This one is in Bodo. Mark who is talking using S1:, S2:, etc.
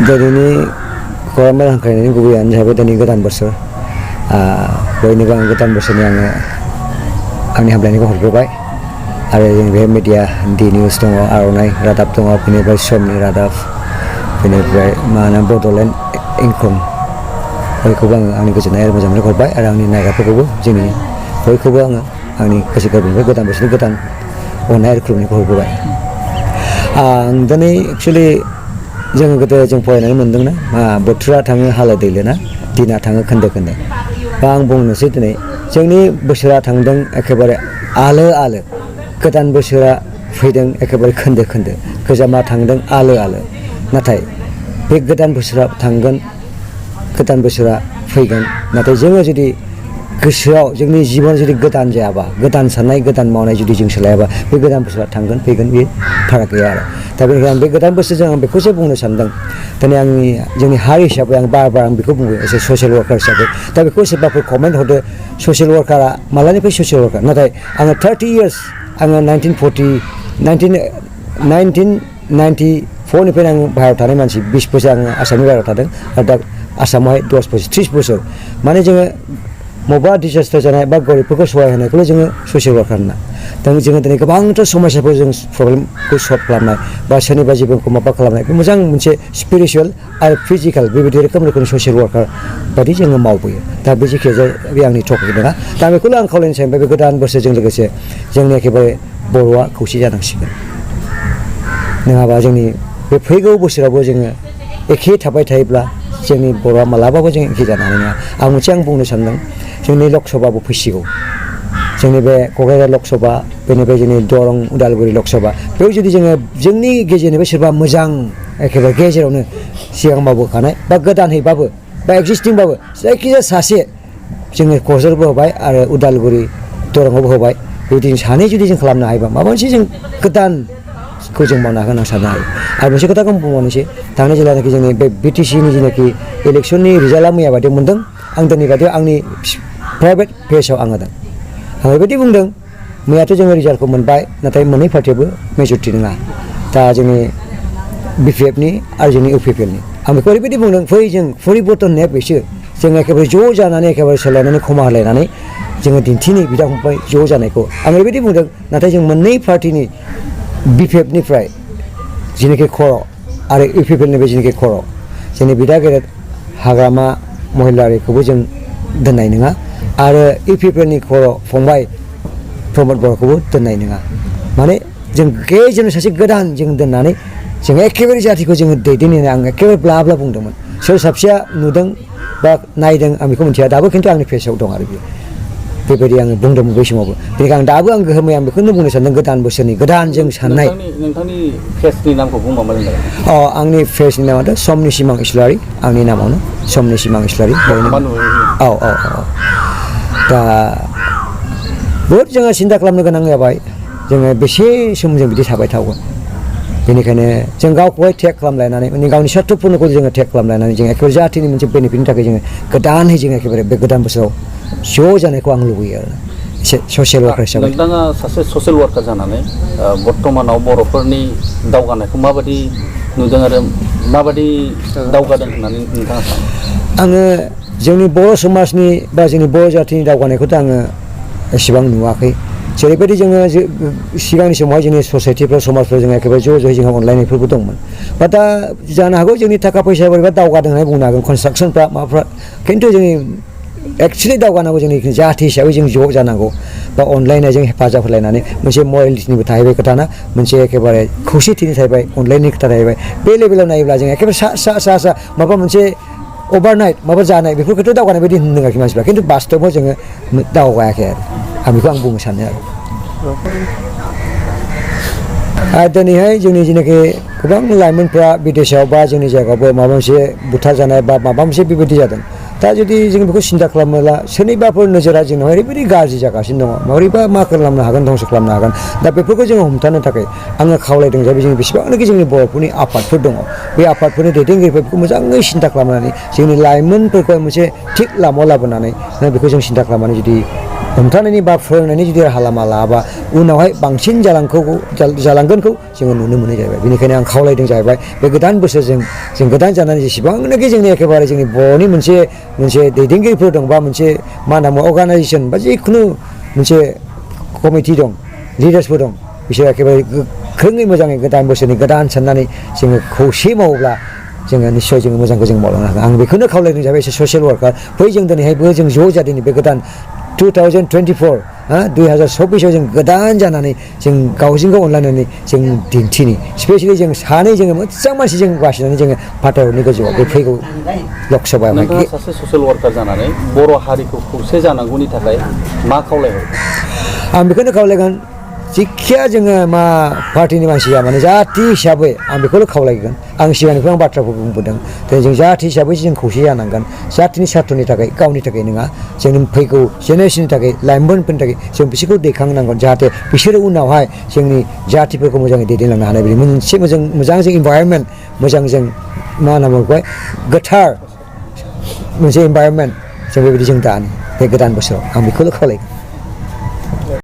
S1: दिनैनि खौरां हांख्रायनायनि गुबैयानो जाहैबाय दिनै गोदान बोसोर बयनिबो आं गोदान बोसोरनि आंनि हामलायनायखौ हरग्रोबाय आरो जों बे मिडिया डि निउस दङ आर'नाइ रादाब दङ बेनिफ्राय समनि रादाब बेनिफ्राय मा होनो बड'लेण्ड इंखं बयखौबो आङो आंनि गोजोननाय आरो मोजां मोननायखौ हरबाय आरो आंनि नायग्राफोरखौबो जोंनि बयखौबो आङो आंनि गोसो गोरबोनिफ्राय गोदान बोसोरनि गोदान अननाय आरो खुलुमनायखौ हरग्रोबाय आं दिनै एक्सुवेलि जोङो गोदो जों फरायनानै मोनदोंना बोथोरा थाङो हालो दैलोना दिना थाङो खोन्दो खोन्दो बा आं बुंनोसै दिनै जोंनि बोसोरा थांदों एखेबारे आलो आलो गोदान बोसोरा फैदों एखेबारे खोन्दो खोन्दो गोजामा थांदों आलो आलो नाथाय बे गोदान बोसोरा थांगोन गोदान बोसोरा फैगोन नाथाय जोङो जुदि गोसोआव जोंनि जिबन जुदि गोदान जायाबा गोदान साननाय गोदान मावनाय जुदि जों सोलायाबा बे गोदान बोसोरा थांगोन फैगोन बे फाराग गैया आरो दा बेनिखायनो आं बे गोदान बोसोरजों आं बेखौसो बुंनो सानदों दिनै जोंनि हारि हिसाबै आं बार बार आं बेखौ बुङो एसे ससियेल वार्कार हिसाबै दा बेखौ सोरबाफोर कमेन्ट हरदो ससियेल वार्कारा मालानिफ्राय ससियेल वार्कार नाथाय आङो 30 इयार्स आङो 1994निफ्रायनो आं बाहेरायाव थानाय मानसि 20 बोसोर आङो आसामनि बाहेरायाव थादों आरो दा आसामावहाय 10 बोसोर 30 बोसोर माने जोङो मबा डिजास्टार जानाय बा गरिबफोरखौ सहाय होनायखौल' जोङो ससियेल वार्कार होनना दा जोङो दिनै गोबांथार समस्याफोर जों प्रब्लेमखौ सल्भ खालामनाय बा सोरनिबा जिबनखौ माबा खालामनाय बे मोजां मोनसे स्पिरिचुवेल आरो फिजिकेल बेबायदि रोखोमनि ससियेल वार्कार बायदि जोङो मावबोयो दा बे जेखि जाया बे आंनि टपिक नङा दा बेखौल' आं खावलायनो सानबाय बे गोदान बोसोरजों लोगोसे जोंनि एखेबारे बर'आ खौसे जानांसिगोन नङाबा जोंनि बे फैगौ बोसोरावबो जोङो एखे थाबाय थायोब्ला जोंनि बर'आ मालाबाबो जों एखे जानो हानाय नङा आं मोनसे बुंनो सानदों जोंनि लकसभाबो फैसिगौ जोंनि बे क'क्राझार लकसभा बेनिफ्राय जोंनि दरं उदालगुरि लकसभा बेयाव जुदि जोङो जोंनि गेजेरनिफ्राय सोरबा मोजां एखेबारे गेजेरावनो सिगां मावबोखानाय बा गोदानैबाबो बा एक्जिस्टिंबाबो जायखिजाया सासे जोङो क'क्राझारबो होबाय आरो उदालगुरि दरंआवबो होबाय बेबायदि सानै जुदि जों खालामनो हायोबा माबा मोनसे जों गोदानखौ जों मावनो हागोन आं साननो हायो आरो मोनसे खोथाखौ बुंबावनोसै थांनाय जेब्लानाखि जोंनि बे बिटिसिनि जेनाखि इलेक्सननि रिजाल्टआ मैया बायदि मोन्दों आं दिनै बायदियाव आंनि प्राइभेट पेजाव आं होदों आं ओरैबायदि बुंदों मैयाथ' जोङो रिजाल्टखौ मोनबाय नाथाय मोननै पार्टियाबो मेजरिटि नङा दा जोंनि बिपिएफनि आरो जोंनि इउपिपिएलनि आं बेखौ ओरैबायदि बुंदों फै जों परिबर्तन होनाया बेसो जों एखेबारे ज' जानानै एखेबारे सोलायनानै खमा होलायनानै जोङो दिन्थिनि बिदा फंबाय ज' जानायखौ आं ओरैबायदि बुंदों नाथाय जों मोननै पार्टिनि बिपिएफनिफ्राय जेनाखि खर' आरो इउपिपिएलनिफ्राय जेनाखि खर' जोंनि बिदा गेदेर हाग्रामा महिलारिखौबो जों दोननाय नङा आरो इउपिपिएलनि खर' फंबाय प्रमद बर'खौबो दोननाय नङा माने जों गेजेराव सासे गोदान जों दोननानै जों एखेबारे जाथिखौ जोङो दैदेननो आं एखेबारे ब्ला ब्ला बुंदोंमोन सोर साबसेया नुदों बा नायदों आं बेखौ मिथिया दाबो खिन्थु आंनि पेजाव दं आरो बेबायदि आङो बुंदोंमोन बै समावबो बेनिखायनो आं दाबो आं गोहोमै आं बेखौनो बुंनो सानदों गोदान बोसोरनि गोदान जों साननाय
S2: नोंथांनि पेजनि नामखौ बुंबा मोजां जागोन
S1: आंनि पेजनि नामाथ' समनि सिमां इस्लारि आंनि नामावनो समनि सिमां इस्लारि औ दा बहुद जोङो सिन्था खालामनो गोनां जाबाय जोङो बेसे सम जों बिदि थाबाय थागोन बेनिखायनो जों गावखौहाय टेग खालामलायनानै माने गावनि स्वार्थ'फोरखौ जोङो टेग खालामलायनानै जों एखेबारे जाथिनि मोनसे बेनिफिटनि थाखाय जोङो गोदानै जों एखेबारे बे गोदान बोसोराव ज' जानायखौ आं लुबैयो आरो एसे ससियेल वार्कार हिसाबै
S2: नोंथाङा सासे ससियेल वार्कार जानानै बर्तमानाव बर'फोरनि दावगानायखौ माबायदि नुदों आरो माबायदि दावगादों होननानै नोंथाङा सानो
S1: आङो जोंनि बर' समाजनि बा जोंनि बर' जाथिनि दावगानायखौथ' आङो एसेबां नुवाखै जेरैबायदि जोङो सिगांनि समावहाय जोंनि ससाइटिफ्राव समाजफ्राव जोङो एखेबारे ज' ज'यै जोंहा अनलायनायफोरबो दंमोन बा दा जानो हागौ जोंनि थाखा फैसा बोरैबा दावगादों होननानै बुंनो हागोन कनस्ट्राक्सनफ्रा माबाफ्रा खिन्थु जोंनि एक्सुवेलि दावगानांगौ जोंनि जाथि हिसाबै जों ज' जानांगौ बा अनलायनायजों हेफाजाब होलायनानै मोनसे मरेलिटिनिबो थाहैबाय खोथाना मोनसे एखेबारे खौसेथिनि थाहैबाय अनलायनायनि खोथा थाहैबाय बे लेभेलाव नायोब्ला जों एखेबारे सा माबा मोनसे अभारनाइट माबा जानाय बेफोरखौथ' दावगानाय बायदि होनदों आरोखि मानसिफ्रा खिन्थु बास्तबाव जोङो दावगायाखै आरो बेखौ आं बुंनो सानो आरो दिनैहाय जोंनि जेनाखि गोबां लाइमोनफ्रा बिदेशाव बा जोंनि जायगायावबो माबा मोनसे बुथारजानाय बा माबा मोनसे बेबायदि जादों दा जुदि जों बेखौ सिन्था खालामोब्ला सोरनिबाफोर नोजोरा जोंनाव ओरैबायदि गाज्रि जागासिनो दङ माबोरैबा मा खालामनो हागोन धंस खालामनो हागोन दा बेफोरखौ जोङो हमथानो थाखाय आङो खावलायदों जे जोंनि बेसेबांनाखि जोंनि बर'फोरनि आफादफोर दङ बे आफादफोरनि दैदेनगिरिफोरखौ मोजाङै सिन्था खालामनानै जोंनि लाइमोनफोरखौ मोनसे थिग लामायाव लाबोनानै बेखौ जों सिन्था खालामनानै जुदि हमथानायनि बा फोरोंनायनि जुदि राहा लामा लायाबा उनावहाय बांसिन जालांगोनखौ जोङो नुनो मोनो जाहैबाय बेनिखायनो आं खावलायदों जाहैबाय बे गोदान बोसोरजों जों गोदान जानानै जेसेबांनाखि जोंनि एखेबारे जोंनि बर'नि मोनसे दैदेनगिरिफोर दं बा मोनसे मा होनना बुङो अर्गानाइजेसन बा जिखुनु मोनसे कमिटि दं लिडार्सफोर दं बिसोर एखेबारे गोख्रोङै मोजाङै गोदान बोसोरनि गोदान साननानै जोङो खौसे मावोब्ला जोङो निस्सय जोङो मोजांखौ जों मावलांनो हागोन आं बेखौनो खावलायदों जाबाय एसे ससियेल वार्कार फै जों दिनैहायबो जों ज' जादों बे गोदान 2024 2024 जों गोदान जानानै जों गावजों गाव अनलायनानै जों दिन्थिनि स्पेसियेलि जों सानै जोङो मोजां मानसि जों बासिनानै जोङो फाथायहरनि गोजौआव बे फैगौ लकसभायाव
S2: नोंथाङा सासे ससियेल वार्कार जानानै बर' हारिखौ खौसे जानांगौनि थाखाय मा खावलायहरो
S1: आं बेखौनो खावलायगोन जिखिया जोङो मा पार्टिनि मानसिया माने जाथि हिसाबै आं बेखौल' खावलायगोन आं सिगांनिफ्राय आं बाथ्राखौ बुंबोदों दिनै जों जाथि हिसाबै जों खौसे जानांगोन जाथिनि सार्थनि थाखाय गावनि थाखाय नङा जोंनि फैगौ जेनेरेसननि थाखाय लाइमोनफोरनि थाखाय जों बिसोरखौ दैखांनांगोन जाहाथे बिसोरो उनावहाय जोंनि जातिफोरखौ मोजाङै दैदेनलांनो हानाय बायदि मोनसे मोजां जों इनभाइरनमेन्ट मोजां जों मा होनना बुङो बेखौहाय गोथार मोनसे इनभाइरनमेन्ट जों बेबायदि जों दानि बे गोदान बोसोराव आं बेखौल' खावलायगोन